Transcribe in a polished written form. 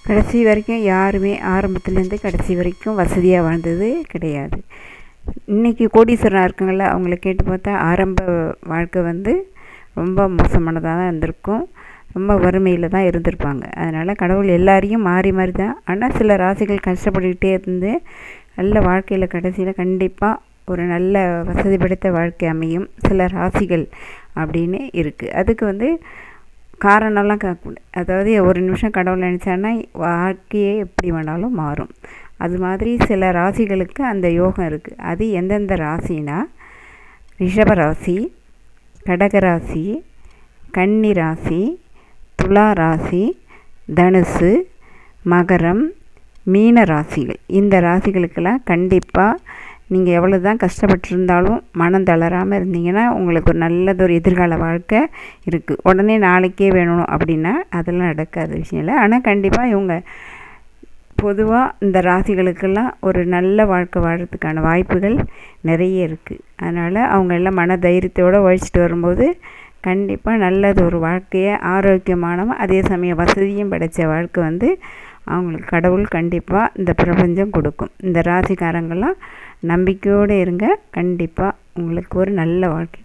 கடைசி வரைக்கும் யாருமே ஆரம்பத்துலேருந்து கடைசி வரைக்கும் வசதியாக வாழ்ந்தது கிடையாது. இன்றைக்கி கோடீஸ்வரனாக இருக்காங்கள்ல, அவங்கள கேட்டு பார்த்தா ஆரம்ப வாழ்க்கை வந்து ரொம்ப மோசமானதாக தான் இருந்திருக்கும். ரொம்ப வறுமையில் தான் இருந்திருப்பாங்க. அதனால் கடவுள் எல்லாரையும் மாறி மாறி தான், ஆனால் சில ராசிகள் கஷ்டப்பட்டுக்கிட்டே இருந்து நல்ல வாழ்க்கையில் கடைசியில் கண்டிப்பாக ஒரு நல்ல வசதி படைத்த வாழ்க்கை அமையும் சில ராசிகள் அப்படின்னு இருக்குது. அதுக்கு வந்து காரணம்லாம் அதாவது ஒரு நிமிஷம் கடவுள் நினச்சான்னா வாழ்க்கையே எப்படி வேணாலும் மாறும். அது மாதிரி சில ராசிகளுக்கு அந்த யோகம் இருக்குது. அது எந்தெந்த ராசினா, ரிஷப ராசி, கடகராசி, கன்னி ராசி, துலா ராசி, தனுசு, மகரம், மீன ராசிகள். இந்த ராசிகளுக்கெல்லாம் கண்டிப்பாக நீங்கள் எவ்வளோ தான் கஷ்டப்பட்டுருந்தாலும் மனம் தளராமல் இருந்தீங்கன்னா உங்களுக்கு ஒரு நல்லதொரு எதிர்கால வாழ்க்கை இருக்குது. உடனே நாளைக்கே வேணும் அப்படின்னா அதெல்லாம் நடக்காத விஷயம் இல்லை. ஆனால் கண்டிப்பாக இவங்க பொதுவாக இந்த ராசிகளுக்கெல்லாம் ஒரு நல்ல வாழ்க்கை வாழறதுக்கான வாய்ப்புகள் நிறைய இருக்குது. அதனால் அவங்க எல்லாம் மன தைரியத்தோடு உழைச்சிட்டு வரும்போது கண்டிப்பாக நல்லது ஒரு வாழ்க்கையை ஆரோக்கியமான அதே சமயம் வசதியும் படைத்த வாழ்க்கை வந்து அவங்களுக்கு கடவுள் கண்டிப்பாக இந்த பிரபஞ்சம் கொடுக்கும். இந்த ராசிக்காரங்கள்லாம் நம்பிக்கையோடு இருங்க, கண்டிப்பாக உங்களுக்கு ஒரு நல்ல வாழ்க்கை